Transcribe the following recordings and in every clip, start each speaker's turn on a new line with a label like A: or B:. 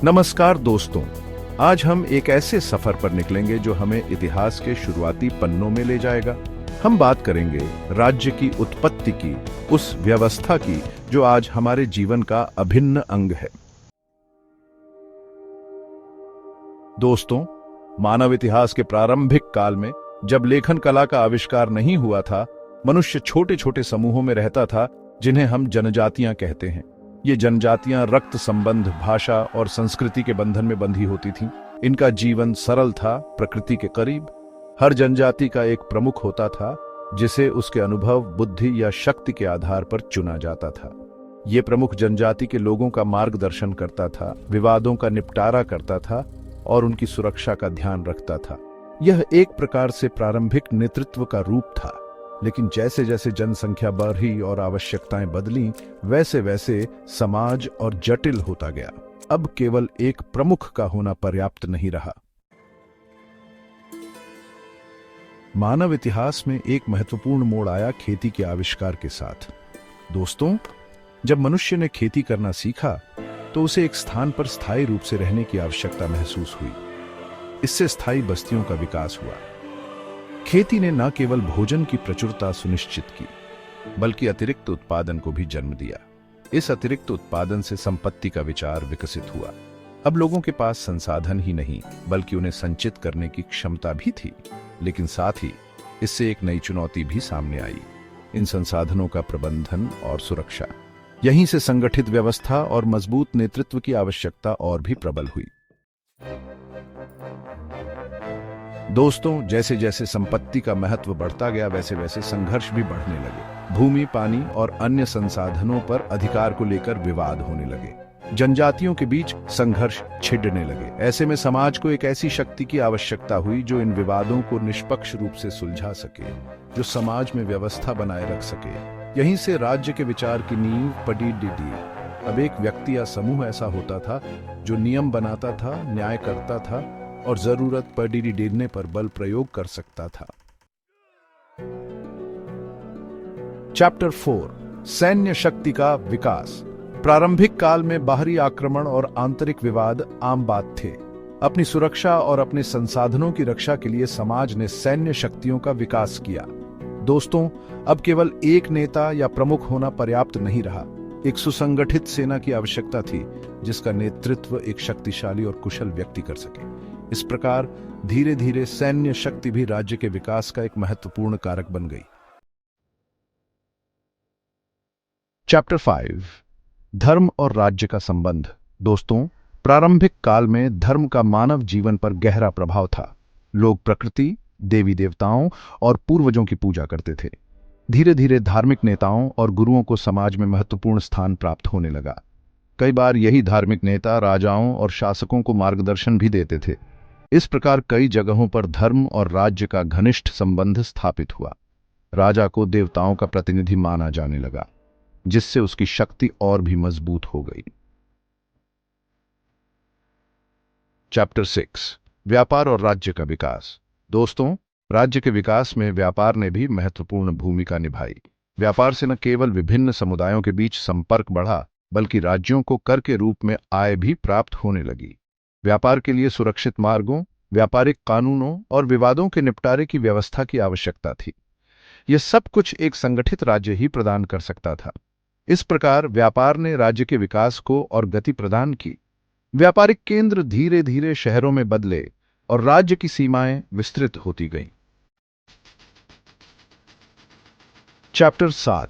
A: नमस्कार दोस्तों, आज हम एक ऐसे सफर पर निकलेंगे जो हमें इतिहास के शुरुआती पन्नों में ले जाएगा। हम बात करेंगे राज्य की उत्पत्ति की, उस व्यवस्था की जो आज हमारे जीवन का अभिन्न अंग है। दोस्तों, मानव इतिहास के प्रारंभिक काल में जब लेखन कला का आविष्कार नहीं हुआ था, मनुष्य छोटे छोटे समूहों में रहता था जिन्हें हम जनजातियां कहते हैं। ये जनजातियां रक्त संबंध, भाषा और संस्कृति के बंधन में बंधी होती थीं। इनका जीवन सरल था, प्रकृति के करीब। हर जनजाति का एक प्रमुख होता था जिसे उसके अनुभव, बुद्धि या शक्ति के आधार पर चुना जाता था। ये प्रमुख जनजाति के लोगों का मार्गदर्शन करता था, विवादों का निपटारा करता था और उनकी सुरक्षा का ध्यान रखता था। यह एक प्रकार से प्रारंभिक नेतृत्व का रूप था, लेकिन जैसे जैसे जनसंख्या बढ़ी और आवश्यकताएं बदलीं, वैसे वैसे समाज और जटिल होता गया। अब केवल एक प्रमुख का होना पर्याप्त नहीं रहा। मानव इतिहास में एक महत्वपूर्ण मोड़ आया खेती के आविष्कार के साथ। दोस्तों, जब मनुष्य ने खेती करना सीखा तो उसे एक स्थान पर स्थायी रूप से रहने की आवश्यकता महसूस हुई। इससे स्थायी बस्तियों का विकास हुआ। खेती ने न केवल भोजन की प्रचुरता सुनिश्चित की, बल्कि अतिरिक्त उत्पादन को भी जन्म दिया। इस अतिरिक्त उत्पादन से संपत्ति का विचार विकसित हुआ। अब लोगों के पास संसाधन ही नहीं, बल्कि उन्हें संचित करने की क्षमता भी थी। लेकिन साथ ही इससे एक नई चुनौती भी सामने आई, इन संसाधनों का प्रबंधन और सुरक्षा। यहीं से संगठित व्यवस्था और मजबूत नेतृत्व की आवश्यकता और भी प्रबल हुई। दोस्तों, जैसे जैसे संपत्ति का महत्व बढ़ता गया, वैसे वैसे संघर्ष भी बढ़ने लगे। भूमि, पानी और अन्य संसाधनों पर अधिकार को लेकर विवाद होने लगे। जनजातियों के बीच संघर्ष छिड़ने लगे। ऐसे में समाज को एक ऐसी शक्ति की आवश्यकता हुई जो इन विवादों को निष्पक्ष रूप से सुलझा सके, जो समाज में व्यवस्था बनाए रख सके। यहीं से राज्य के विचार की नींव पड़ी। अब एक व्यक्ति या समूह ऐसा होता था जो नियम बनाता था, न्याय करता था और जरूरत पड़ने पर बल प्रयोग कर सकता था। चैप्टर 4, सैन्य शक्ति का विकास। प्रारंभिक काल में बाहरी आक्रमण और आंतरिक विवाद आम बात थे। अपनी सुरक्षा और अपने संसाधनों की रक्षा के लिए समाज ने सैन्य शक्तियों का विकास किया। दोस्तों, अब केवल एक नेता या प्रमुख होना पर्याप्त नहीं रहा। एक सुसंगठित सेना की आवश्यकता थी जिसका नेतृत्व एक शक्तिशाली और कुशल व्यक्ति कर सके। इस प्रकार धीरे धीरे सैन्य शक्ति भी राज्य के विकास का एक महत्वपूर्ण कारक बन गई। चैप्टर 5, धर्म और राज्य का संबंध। दोस्तों, प्रारंभिक काल में धर्म का मानव जीवन पर गहरा प्रभाव था। लोग प्रकृति, देवी देवताओं और पूर्वजों की पूजा करते थे। धीरे धीरे धार्मिक नेताओं और गुरुओं को समाज में महत्वपूर्ण स्थान प्राप्त होने लगा। कई बार यही धार्मिक नेता राजाओं और शासकों को मार्गदर्शन भी देते थे। इस प्रकार कई जगहों पर धर्म और राज्य का घनिष्ठ संबंध स्थापित हुआ। राजा को देवताओं का प्रतिनिधि माना जाने लगा, जिससे उसकी शक्ति और भी मजबूत हो गई। चैप्टर 6, व्यापार और राज्य का विकास। दोस्तों, राज्य के विकास में व्यापार ने भी महत्वपूर्ण भूमिका निभाई। व्यापार से न केवल विभिन्न समुदायों के बीच संपर्क बढ़ा, बल्कि राज्यों को कर के रूप में आय भी प्राप्त होने लगी। व्यापार के लिए सुरक्षित मार्गों, व्यापारिक कानूनों और विवादों के निपटारे की व्यवस्था की आवश्यकता थी। यह सब कुछ एक संगठित राज्य ही प्रदान कर सकता था। इस प्रकार व्यापार ने राज्य के विकास को और गति प्रदान की। व्यापारिक केंद्र धीरे धीरे शहरों में बदले और राज्य की सीमाएं विस्तृत होती गईं। चैप्टर 7,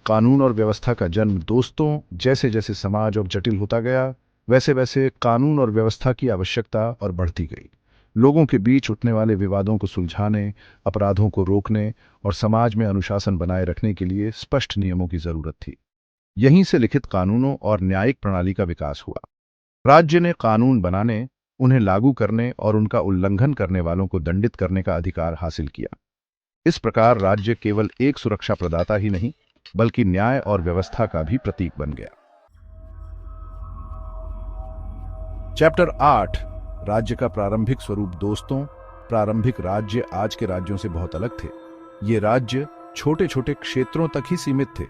A: कानून और व्यवस्था का जन्म। दोस्तों, जैसे जैसे समाज और जटिल होता गया, वैसे वैसे कानून और व्यवस्था की आवश्यकता और बढ़ती गई। लोगों के बीच उठने वाले विवादों को सुलझाने, अपराधों को रोकने और समाज में अनुशासन बनाए रखने के लिए स्पष्ट नियमों की जरूरत थी। यहीं से लिखित कानूनों और न्यायिक प्रणाली का विकास हुआ। राज्य ने कानून बनाने, उन्हें लागू करने और उनका उल्लंघन करने वालों को दंडित करने का अधिकार हासिल किया। इस प्रकार राज्य केवल एक सुरक्षा प्रदाता ही नहीं, बल्कि न्याय और व्यवस्था का भी प्रतीक बन गया। चैप्टर 8, राज्य का प्रारंभिक स्वरूप। दोस्तों, प्रारंभिक राज्य आज के राज्यों से बहुत अलग थे। ये राज्य छोटे छोटे क्षेत्रों तक ही सीमित थे।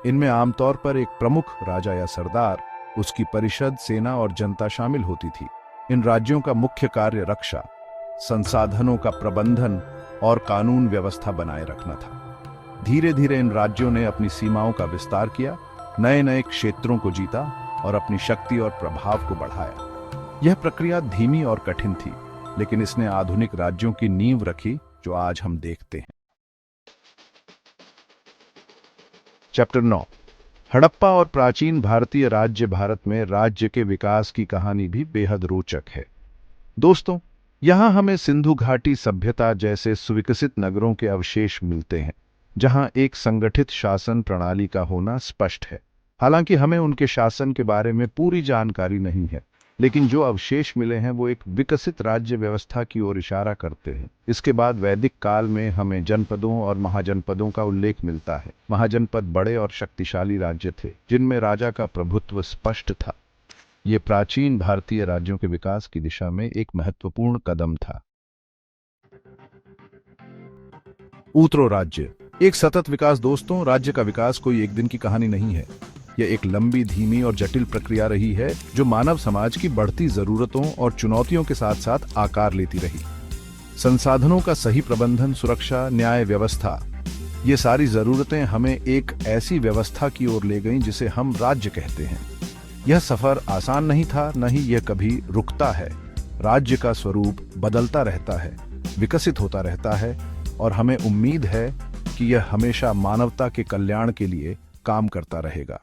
A: इनमें आमतौर पर एक प्रमुख राजा या सरदार उसकी परिषद, सेना और जनता शामिल होती थी। इन राज्यों का मुख्य कार्य रक्षा, संसाधनों का प्रबंधन और कानून व्यवस्था बनाए रखना था। धीरे धीरे इन राज्यों ने अपनी सीमाओं का विस्तार किया, नए नए क्षेत्रों को जीता और अपनी शक्ति और प्रभाव को बढ़ाया। यह प्रक्रिया धीमी और कठिन थी, लेकिन इसने आधुनिक राज्यों की नींव रखी जो आज हम देखते हैं। चैप्टर 9, हड़प्पा और प्राचीन भारतीय राज्य। भारत में राज्य के विकास की कहानी भी बेहद रोचक है। दोस्तों, यहाँ हमें सिंधु घाटी सभ्यता जैसे सुविकसित नगरों के अवशेष मिलते हैं, जहाँ एक संगठित शासन प्रणाली का होना स्पष्ट है। हालांकि हमें उनके शासन के बारे में पूरी जानकारी नहीं है, लेकिन जो अवशेष मिले हैं वो एक विकसित राज्य व्यवस्था की ओर इशारा करते हैं। इसके बाद वैदिक काल में हमें जनपदों और महाजनपदों का उल्लेख मिलता है। महाजनपद बड़े और शक्तिशाली राज्य थे, जिनमें राजा का प्रभुत्व स्पष्ट था। ये प्राचीन भारतीय राज्यों के विकास की दिशा में एक महत्वपूर्ण कदम था। ऊतरो राज्य, एक सतत विकास। दोस्तों, राज्य का विकास कोई एक दिन की कहानी नहीं है। यह एक लंबी, धीमी और जटिल प्रक्रिया रही है, जो मानव समाज की बढ़ती जरूरतों और चुनौतियों के साथ साथ आकार लेती रही। संसाधनों का सही प्रबंधन, सुरक्षा, न्याय व्यवस्था, ये सारी जरूरतें हमें एक ऐसी व्यवस्था की ओर ले गईं जिसे हम राज्य कहते हैं। यह सफर आसान नहीं था, न ही यह कभी रुकता है। राज्य का स्वरूप बदलता रहता है, विकसित होता रहता है, और हमें उम्मीद है कि यह हमेशा मानवता के कल्याण के लिए काम करता रहेगा।